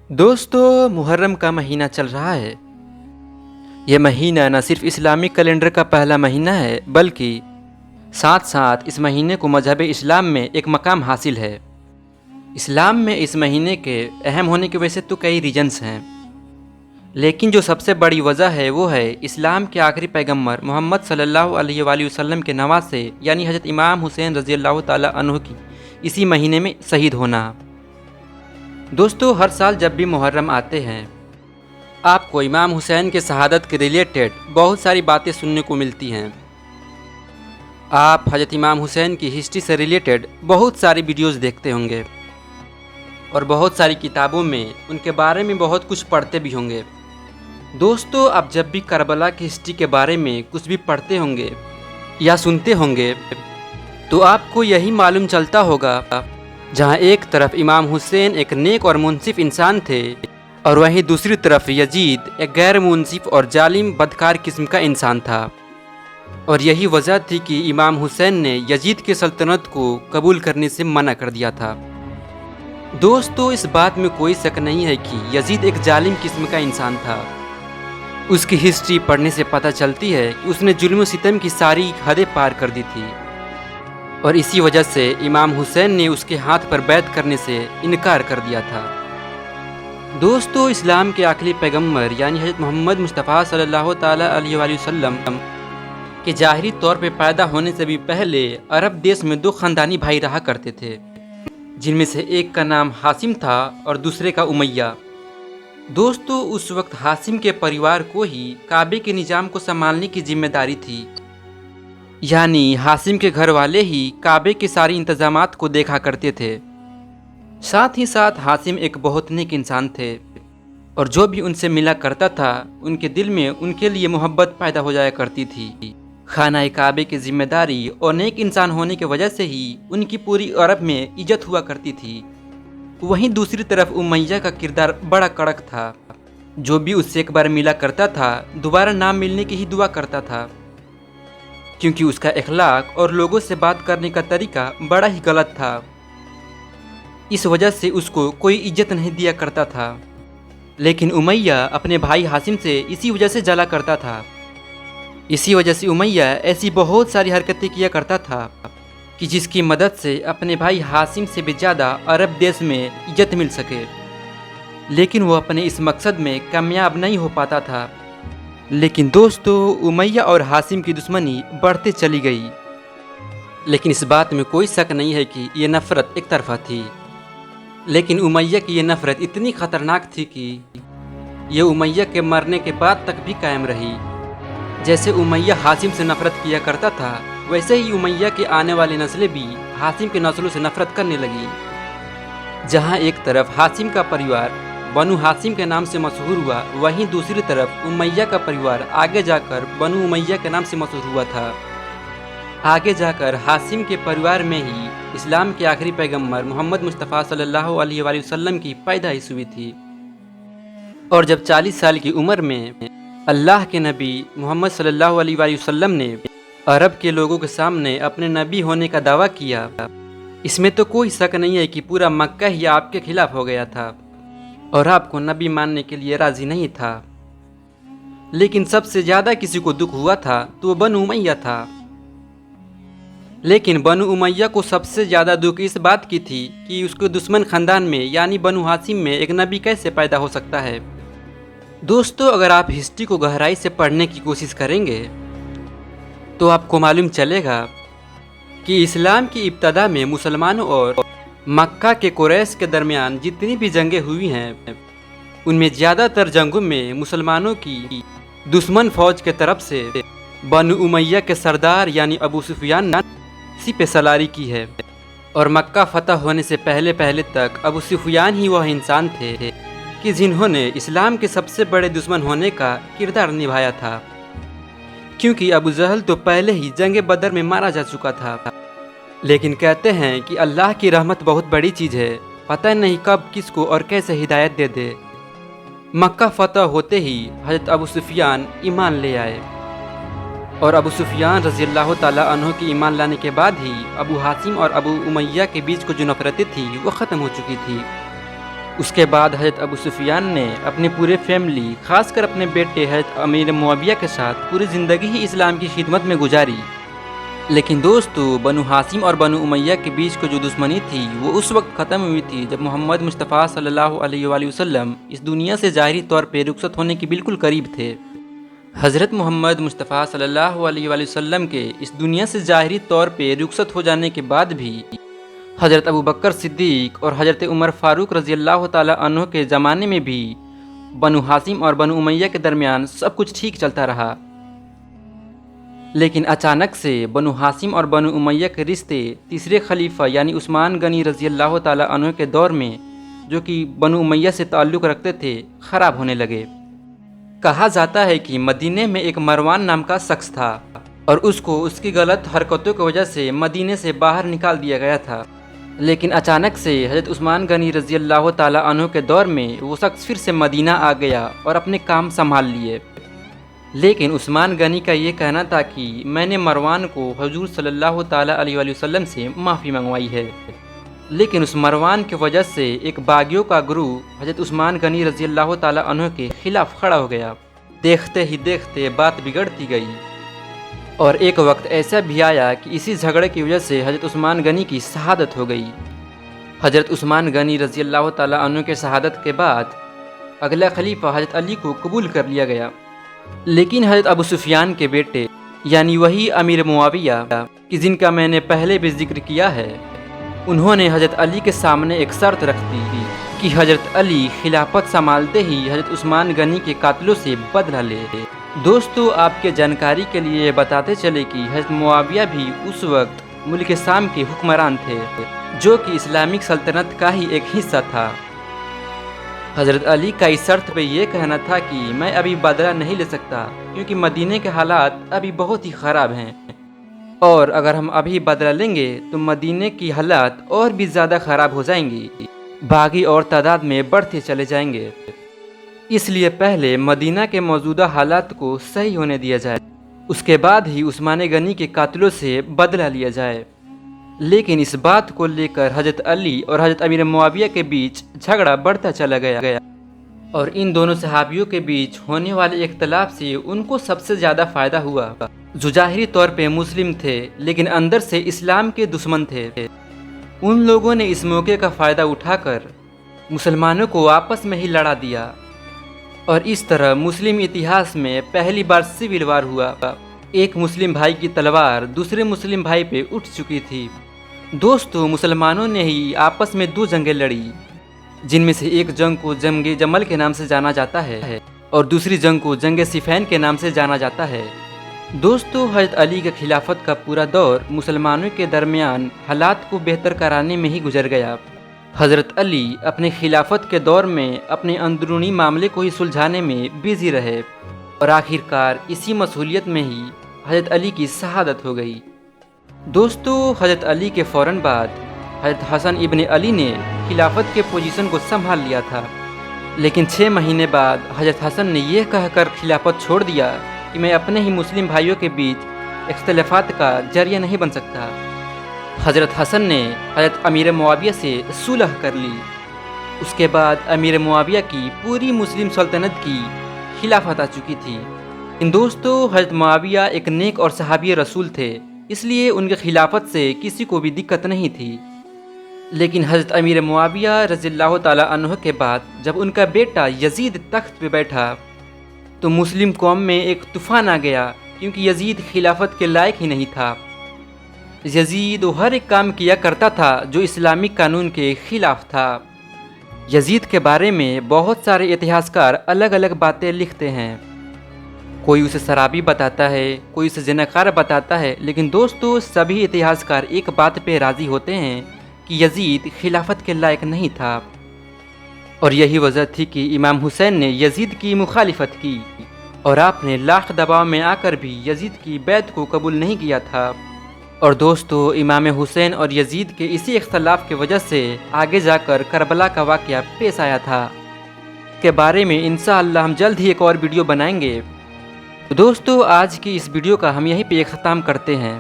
دوستو محرم کا مہینہ چل رہا ہے۔ یہ مہینہ نہ صرف اسلامی کیلنڈر کا پہلا مہینہ ہے بلکہ ساتھ ساتھ اس مہینے کو مذہب اسلام میں ایک مقام حاصل ہے۔ اسلام میں اس مہینے کے اہم ہونے کی وجہ سے تو کئی ریجنز ہیں، لیکن جو سب سے بڑی وجہ ہے وہ ہے اسلام کے آخری پیغمبر محمد صلی اللہ علیہ وآلہ وسلم کے نواسے یعنی حضرت امام حسین رضی اللہ تعالیٰ عنہ کی اسی مہینے میں شہید ہونا۔ دوستو ہر سال جب بھی محرم آتے ہیں آپ کو امام حسین کے شہادت کے ریلیٹڈ بہت ساری باتیں سننے کو ملتی ہیں۔ آپ حضرت امام حسین کی ہسٹری سے ریلیٹڈ بہت ساری ویڈیوز دیکھتے ہوں گے اور بہت ساری کتابوں میں ان کے بارے میں بہت کچھ پڑھتے بھی ہوں گے۔ دوستو آپ جب بھی کربلا کی ہسٹری کے بارے میں کچھ بھی پڑھتے ہوں گے یا سنتے ہوں گے تو آپ کو یہی معلوم چلتا ہوگا جہاں ایک طرف امام حسین ایک نیک اور منصف انسان تھے اور وہیں دوسری طرف یزید ایک غیر منصف اور ظالم بدکار قسم کا انسان تھا، اور یہی وجہ تھی کہ امام حسین نے یزید کی سلطنت کو قبول کرنے سے منع کر دیا تھا۔ دوستو اس بات میں کوئی شک نہیں ہے کہ یزید ایک ظالم قسم کا انسان تھا۔ اس کی ہسٹری پڑھنے سے پتہ چلتی ہے کہ اس نے ظلم و ستم کی ساری حدیں پار کر دی تھی، اور اسی وجہ سے امام حسین نے اس کے ہاتھ پر بیعت کرنے سے انکار کر دیا تھا۔ دوستو اسلام کے آخری پیغمبر یعنی حضرت محمد مصطفیٰ صلی اللہ تعالیٰ علیہ وآلہ وسلم کے ظاہری طور پہ پیدا ہونے سے بھی پہلے عرب دیش میں دو خاندانی بھائی رہا کرتے تھے، جن میں سے ایک کا نام ہاشم تھا اور دوسرے کا امیہ۔ دوستو اس وقت ہاشم کے پریوار کو ہی کعبے کے نظام کو سنبھالنے کی ذمہ داری تھی، یعنی ہاشم کے گھر والے ہی کعبے کے ساری انتظامات کو دیکھا کرتے تھے۔ ساتھ ہی ساتھ ہاشم ایک بہت نیک انسان تھے اور جو بھی ان سے ملا کرتا تھا ان کے دل میں ان کے لیے محبت پیدا ہو جایا کرتی تھی۔ خانہ کعبے کی ذمہ داری اور نیک انسان ہونے کی وجہ سے ہی ان کی پوری عرب میں عزت ہوا کرتی تھی۔ وہیں دوسری طرف امیہ کا کردار بڑا کڑک تھا، جو بھی اس سے ایک بار ملا کرتا تھا دوبارہ نہ ملنے کی ہی دعا کرتا تھا، کیونکہ اس کا اخلاق اور لوگوں سے بات کرنے کا طریقہ بڑا ہی غلط تھا۔ اس وجہ سے اس کو کوئی عزت نہیں دیا کرتا تھا، لیکن امیہ اپنے بھائی ہاشم سے اسی وجہ سے جلا کرتا تھا۔ اسی وجہ سے امیہ ایسی بہت ساری حرکتیں کیا کرتا تھا کہ جس کی مدد سے اپنے بھائی ہاشم سے بھی زیادہ عرب دیش میں عزت مل سکے، لیکن وہ اپنے اس مقصد میں کامیاب نہیں ہو پاتا تھا۔ لیکن دوستو امیہ اور ہاشم کی دشمنی بڑھتے چلی گئی، لیکن اس بات میں کوئی شک نہیں ہے کہ یہ نفرت ایک طرفہ تھی، لیکن امیہ کی یہ نفرت اتنی خطرناک تھی کہ یہ امیہ کے مرنے کے بعد تک بھی قائم رہی۔ جیسے امیہ ہاشم سے نفرت کیا کرتا تھا ویسے ہی امیہ کے آنے والی نسلیں بھی ہاشم کے نسلوں سے نفرت کرنے لگی۔ جہاں ایک طرف ہاشم کا پریوار بنو ہاشم کے نام سے مشہور ہوا، وہیں دوسری طرف امیہ کا پریوار آگے جا کر بنو امیہ کے نام سے مشہور ہوا تھا۔ آگے جا کر ہاشم کے پریوار میں ہی اسلام کے آخری پیغمبر محمد مصطفیٰ صلی اللہ علیہ وآلہ وسلم کی پیدائش ہوئی تھی، اور جب 40 سال کی عمر میں اللہ کے نبی محمد صلی اللہ علیہ وآلہ وسلم نے عرب کے لوگوں کے سامنے اپنے نبی ہونے کا دعویٰ کیا، اس میں تو کوئی شک نہیں ہے کہ پورا مکہ ہی آپ کے خلاف ہو گیا تھا اور آپ کو نبی ماننے کے لیے راضی نہیں تھا۔ لیکن سب سے زیادہ کسی کو دکھ ہوا تھا تو وہ بنو امیہ تھا۔ لیکن بنو امیہ کو سب سے زیادہ دکھ اس بات کی تھی کہ اس کے دشمن خاندان میں یعنی بنو ہاشم میں ایک نبی کیسے پیدا ہو سکتا ہے۔ دوستو اگر آپ ہسٹری کو گہرائی سے پڑھنے کی کوشش کریں گے تو آپ کو معلوم چلے گا کہ اسلام کی ابتدا میں مسلمانوں اور مکہ کے قریش کے درمیان جتنی بھی جنگیں ہوئی ہیں ان میں زیادہ تر جنگوں میں مسلمانوں کی دشمن فوج کے طرف سے بنو امیہ کے سردار یعنی ابو سفیان نے سپہ سالاری کی ہے، اور مکہ فتح ہونے سے پہلے تک ابو سفیان ہی وہ انسان تھے کہ جنہوں نے اسلام کے سب سے بڑے دشمن ہونے کا کردار نبھایا تھا، کیونکہ ابو جہل تو پہلے ہی جنگ بدر میں مارا جا چکا تھا۔ لیکن کہتے ہیں کہ اللہ کی رحمت بہت بڑی چیز ہے، پتہ نہیں کب کس کو اور کیسے ہدایت دے دے۔ مکہ فتح ہوتے ہی حضرت ابو سفیان ایمان لے آئے، اور ابو سفیان رضی اللہ تعالیٰ عنہ کی ایمان لانے کے بعد ہی ابو ہاشم اور ابو امیہ کے بیچ کو جو نفرتیں تھی وہ ختم ہو چکی تھی۔ اس کے بعد حضرت ابو سفیان نے اپنی پورے فیملی خاص کر اپنے بیٹے حضرت امیر معاویہ کے ساتھ پوری زندگی ہی اسلام کی خدمت میں گزاری۔ لیکن دوستو، بنو ہاشم اور بنو امیہ کے بیچ کو جو دشمنی تھی وہ اس وقت ختم ہوئی تھی جب محمد مصطفیٰ صلی اللہ علیہ وآلہ وسلم اس دنیا سے ظاہری طور پہ رخصت ہونے کے بالکل قریب تھے۔ حضرت محمد مصطفیٰ صلی اللہ علیہ وآلہ وسلم کے اس دنیا سے ظاہری طور پہ رخصت ہو جانے کے بعد بھی حضرت ابو بکر صدیق اور حضرت عمر فاروق رضی اللہ تعالیٰ عنہ کے زمانے میں بھی بنو ہاشم اور بنو امیہ کے درمیان سب کچھ ٹھیک چلتا رہا۔ لیکن اچانک سے بنو ہاشم اور بنو امیہ کے رشتے تیسرے خلیفہ یعنی عثمان غنی رضی اللہ تعالیٰ عنہ کے دور میں، جو کہ بنو امیہ سے تعلق رکھتے تھے، خراب ہونے لگے۔ کہا جاتا ہے کہ مدینے میں ایک مروان نام کا شخص تھا اور اس کو اس کی غلط حرکتوں کی وجہ سے مدینے سے باہر نکال دیا گیا تھا۔ لیکن اچانک سے حضرت عثمان غنی رضی اللہ تعالیٰ عنہ کے دور میں وہ شخص پھر سے مدینہ آ گیا اور اپنے کام سنبھال لیے۔ لیکن عثمان غنی کا یہ کہنا تھا کہ میں نے مروان کو حضور صلی اللہ تعالیٰ علیہ وآلہ وسلم سے معافی منگوائی ہے، لیکن اس مروان کی وجہ سے ایک باغیوں کا گروہ حضرت عثمان غنی رضی اللہ تعالیٰ عنہ کے خلاف کھڑا ہو گیا۔ دیکھتے ہی دیکھتے بات بگڑتی گئی اور ایک وقت ایسا بھی آیا کہ اسی جھگڑے کی وجہ سے حضرت عثمان غنی کی شہادت ہو گئی۔ حضرت عثمان غنی رضی اللہ تعالیٰ عنہ کے شہادت کے بعد اگلا خلیفہ حضرت علی کو قبول کر لیا گیا، لیکن حضرت ابو سفیان کے بیٹے یعنی وہی امیر معاویہ کہ جن کا میں نے پہلے بھی ذکر کیا ہے، انہوں نے حضرت علی کے سامنے ایک شرط رکھ دی کہ حضرت علی خلافت سنبھالتے ہی حضرت عثمان غنی کے قاتلوں سے بدلہ لے۔ دوستو، آپ کے جانکاری کے لیے بتاتے چلے کہ حضرت معاویہ بھی اس وقت ملک شام کے حکمران تھے، جو کہ اسلامک سلطنت کا ہی ایک حصہ تھا۔ حضرت علی کا اس شرط پہ یہ کہنا تھا کہ میں ابھی بدلہ نہیں لے سکتا کیونکہ مدینے کے حالات ابھی بہت ہی خراب ہیں، اور اگر ہم ابھی بدلہ لیں گے تو مدینے کی حالات اور بھی زیادہ خراب ہو جائیں گی، باغی اور تعداد میں بڑھتے چلے جائیں گے۔ اس لیے پہلے مدینہ کے موجودہ حالات کو صحیح ہونے دیا جائے، اس کے بعد ہی عثمان غنی کے قاتلوں سے بدلہ لیا جائے۔ لیکن اس بات کو لے کر حضرت علی اور حضرت امیر معاویہ کے بیچ جھگڑا بڑھتا چلا گیا اور ان دونوں صحابیوں کے بیچ ہونے والے اختلاف سے ان کو سب سے زیادہ فائدہ ہوا، جو ظاہری طور پہ مسلم تھے لیکن اندر سے اسلام کے دشمن تھے۔ ان لوگوں نے اس موقع کا فائدہ اٹھا کر مسلمانوں کو آپس میں ہی لڑا دیا اور اس طرح مسلم اتہاس میں پہلی بار سول وار ہوا۔ ایک مسلم بھائی کی تلوار دوسرے مسلم بھائی پہ اٹھ چکی تھی۔ دوستو، مسلمانوں نے ہی آپس میں دو جنگیں لڑی، جن میں سے ایک جنگ کو جنگ جمل کے نام سے جانا جاتا ہے اور دوسری جنگ کو جنگ صفین کے نام سے جانا جاتا ہے۔ دوستو، حضرت علی کے خلافت کا پورا دور مسلمانوں کے درمیان حالات کو بہتر کرانے میں ہی گزر گیا۔ حضرت علی اپنے خلافت کے دور میں اپنے اندرونی معاملے کو ہی سلجھانے میں بزی رہے اور آخرکار اسی مشغولیت میں ہی حضرت علی کی شہادت ہو گئی۔ دوستو، حضرت علی کے فوراً بعد حضرت حسن ابن علی نے خلافت کے پوزیشن کو سنبھال لیا تھا، لیکن 6 مہینے بعد حضرت حسن نے یہ کہہ کر خلافت چھوڑ دیا کہ میں اپنے ہی مسلم بھائیوں کے بیچ اختلافات کا ذریعہ نہیں بن سکتا۔ حضرت حسن نے حضرت امیر معاویہ سے صلح کر لی۔ اس کے بعد امیر معاویہ کی پوری مسلم سلطنت کی خلافت آ چکی تھی۔ دوستو، حضرت معاویہ ایک نیک اور صحابی رسول تھے، اس لیے ان کے خلافت سے کسی کو بھی دقت نہیں تھی۔ لیکن حضرت امیر معاویہ رضی اللہ تعالیٰ عنہ کے بعد جب ان کا بیٹا یزید تخت پہ بیٹھا تو مسلم قوم میں ایک طوفان آ گیا، کیونکہ یزید خلافت کے لائق ہی نہیں تھا۔ یزید وہ ہر ایک کام کیا کرتا تھا جو اسلامک قانون کے خلاف تھا۔ یزید کے بارے میں بہت سارے اتہاسکار الگ الگ باتیں لکھتے ہیں، کوئی اسے شرابی بتاتا ہے، کوئی اسے زناکار بتاتا ہے، لیکن دوستو سبھی اتہاسکار ایک بات پہ راضی ہوتے ہیں کہ یزید خلافت کے لائق نہیں تھا، اور یہی وجہ تھی کہ امام حسین نے یزید کی مخالفت کی اور آپ نے لاکھ دباؤ میں آ کر بھی یزید کی بیعت کو قبول نہیں کیا تھا۔ اور دوستو، امام حسین اور یزید کے اسی اختلاف کی وجہ سے آگے جا کر کربلا کا واقعہ پیش آیا تھا، کے بارے میں انشاءاللہ ہم جلد ہی ایک اور ویڈیو بنائیں گے۔ دوستو، آج کی اس ویڈیو کا ہم یہیں پہ اختتام کرتے ہیں۔